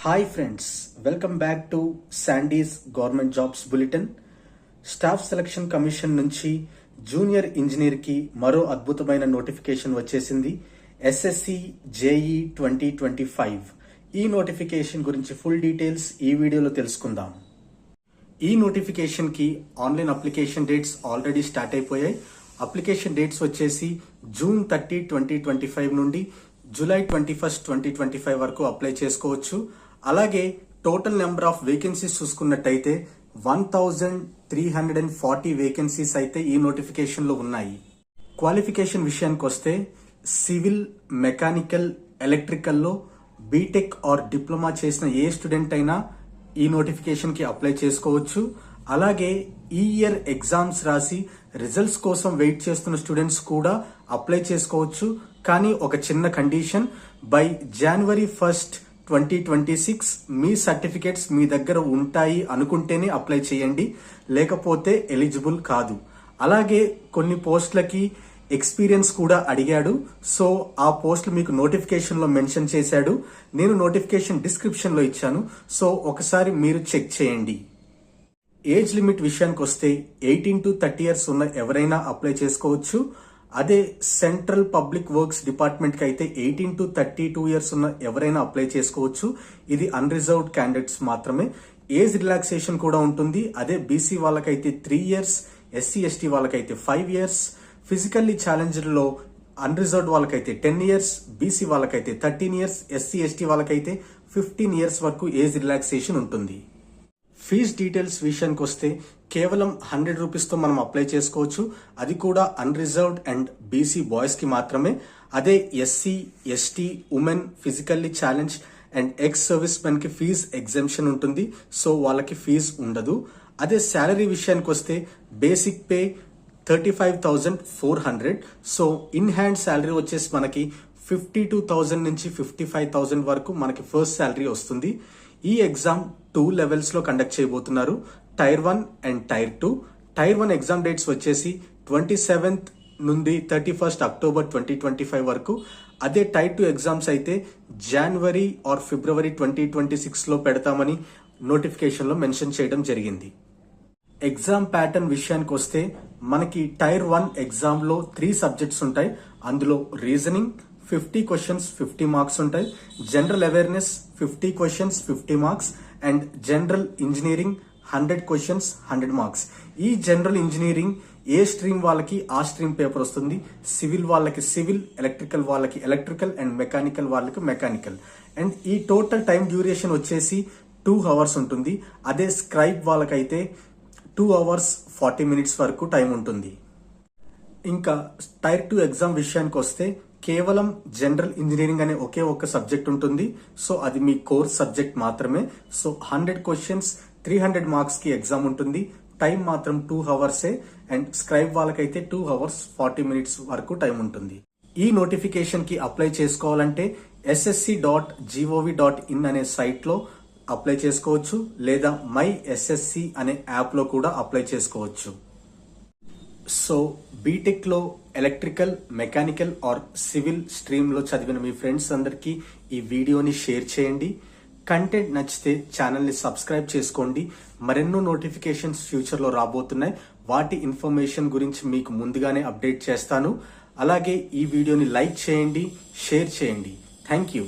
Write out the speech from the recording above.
Hi friends, welcome back to sandies government jobs bulletin. Staff selection commission నుంచి junior ఇంజనీర్కి మరో అద్భుతమైన notification వచ్చేసింది. SSC JEE 2025. ఈ notification గురించి ఫుల్ డీటెయిల్స్ ఈ వీడియోలో తెలుసుకుందాం. ఈ నోటిఫికేషన్కి online application dates already start అయిపోయాయి. అప్లికేషన్ డేట్స్ వచ్చేసి June 30, 2025 నుండి July 21, 2025 వరకు అప్లై చేసుకోవచ్చు. అలాగే టోటల్ నెంబర్ ఆఫ్ వేకెన్సీస్ చూసుకున్నట్టయితే 1340 వేకెన్సీస్ అయితే ఈ నోటిఫికేషన్ లో ఉన్నాయి. క్వాలిఫికేషన్ విషయానికి వస్తే సివిల్, మెకానికల్, ఎలక్ట్రికల్లో బీటెక్ ఆర్ డిప్లొమా చేసిన ఏ స్టూడెంట్ అయినా ఈ నోటిఫికేషన్ కి అప్లై చేసుకోవచ్చు. అలాగే ఈ ఇయర్ ఎగ్జామ్స్ రాసి రిజల్ట్స్ కోసం వెయిట్ చేస్తున్న స్టూడెంట్స్ కూడా అప్లై చేసుకోవచ్చు. కానీ ఒక చిన్న కండిషన్, బై January 1, 2026 మీ సర్టిఫికేట్స్ మీ దగ్గర ఉంటాయి అనుకుంటేనే అప్లై చేయండి, లేకపోతే ఎలిజిబుల్ కాదు. అలాగే కొన్ని పోస్టులకి ఎక్స్పీరియన్స్ కూడా అడిగాడు. సో ఆ పోస్టులు మీకు నోటిఫికేషన్ లో మెన్షన్ చేశాడు. నేను నోటిఫికేషన్ డిస్క్రిప్షన్ లో ఇచ్చాను. సో ఒకసారి మీరు చెక్ చేయండి. ఏజ్ లిమిట్ విషయానికి వస్తే 18 to 30 years ఉన్న ఎవరైనా అప్లై చేసుకోవచ్చు. అదే సెంట్రల్ పబ్లిక్ వర్క్స్ డిపార్ట్మెంట్ కి అయితే 18 to 32 years ఉన్న ఎవరైనా అప్లై చేసుకోవచ్చు. ఇది అన్రిజర్వ్డ్ క్యాండిడేట్స్ మాత్రమే. ఏజ్ రిలాక్సేషన్ కూడా ఉంటుంది. అదే బీసీ వాళ్ళకైతే 3 years, ఎస్సీ ఎస్టీ వాళ్ళకైతే 5 years, ఫిజికల్లీ ఛాలెంజ్డ్ లో అన్రిజర్వ్డ్ వాళ్ళకైతే 10 years, బీసీ వాళ్ళకైతే 13 years, ఎస్సీ ఎస్టీ వాళ్ళకైతే 15 years వరకు ఏజ్ రిలాక్సేషన్ ఉంటుంది. ఫీజ్ డీటెయిల్స్ విషయానికి వస్తే కేవలం 100 రూపీస్తో మనం అప్లై చేసుకోవచ్చు. అది కూడా అన్రిజర్వ్డ్ అండ్ బీసీ బాయ్స్ కి మాత్రమే. అదే SC, ST, women, physically challenge and ex service men కి ఫీజ్ ఎగ్జంప్షన్ ఉంటుంది. సో వాళ్ళకి ఫీజ్ ఉండదు. అదే శాలరీ విషయానికి వస్తే basic pay 35,400. So in hand salary వచ్చేసి మనకి 52,000 నుంచి 55,000 వరకు మనకి ఫస్ట్ శాలరీ వస్తుంది. ఈ ఎగ్జామ్ 2 levels లో కండక్ట్ చేయబోతున్నారు, Tier 1 and Tier 2. Tier 1 exam dates వచ్చేసి 27th నుండి 31st October 2025 వరకు. అదే Tier 2 ఎగ్జామ్స్ అయితే January ఆర్ February 2026 లో పెడతామని నోటిఫికేషన్ లో మెన్షన్ చేయడం జరిగింది. ఎగ్జామ్ ప్యాటర్న్ విషయానికి వస్తే మనకి Tier 1 ఎగ్జామ్ లో 3 సబ్జెక్ట్స్ ఉంటాయి. అందులో రీజనింగ్ 50 questions 50 marks ఉంటాయి, general awareness 50 questions 50 marks and general engineering 100 questions 100 marks. ఈ జనరల్ ఇంజనీరింగ్ ఏ స్ట్రీమ్ వాళ్ళకి ఆ స్ట్రీమ్ పేపర్ వస్తుంది. సివిల్ వాళ్ళకి సివిల్, ఎలక్ట్రికల్ వాళ్ళకి ఎలక్ట్రికల్ అండ్ మెకానికల్ వాళ్ళకి మెకానికల్. అండ్ ఈ టోటల్ టైం డ్యూరేషన్ వచ్చేసి 2 hours ఉంటుంది. అదే స్క్రైబ్ వాళ్ళకైతే 2 hours 40 minutes వరకు టైం ఉంటుంది. ఇంకా Tier 2 ఎగ్జామ్ విషయానికి వస్తే కేవలం జనరల్ ఇంజనీరింగ్ అనే ఒకే ఒక్క సబ్జెక్ట్ ఉంటుంది. సో అది మీ కోర్స్ సబ్జెక్ట్ మాత్రమే. సో 100 questions 300 marks కి ఎగ్జామ్ ఉంటుంది. టైం మాత్రం 2 hours అండ్ స్క్రైబ్ వాళ్ళకైతే 2 hours 40 minutes వరకు టైం ఉంటుంది. ఈ నోటిఫికేషన్ కి అప్లై చేసుకోవాలంటే ssc.gov.in అనే సైట్ లో అప్లై చేసుకోవచ్చు, లేదా మై ఎస్ఎస్సి అనే యాప్ లో కూడా అప్లై చేసుకోవచ్చు. సో బీటెక్ లో electrical, mechanical are civil stream లో చదివిన మీ ఫ్రెండ్స్ అందరికీ ఈ వీడియోని షేర్ చేయండి. కంటెంట్ నచ్చితే ఛానల్ ని సబ్స్క్రైబ్ చేసుకోండి. మరెన్నో నోటిఫికేషన్స్ ఫ్యూచర్ లో రాబోతున్నాయి. వాటి ఇన్ఫర్మేషన్ గురించి మీకు ముందుగానే అప్డేట్ చేస్తాను. అలాగే ఈ వీడియోని లైక్ చేయండి, షేర్ చేయండి. Thank you.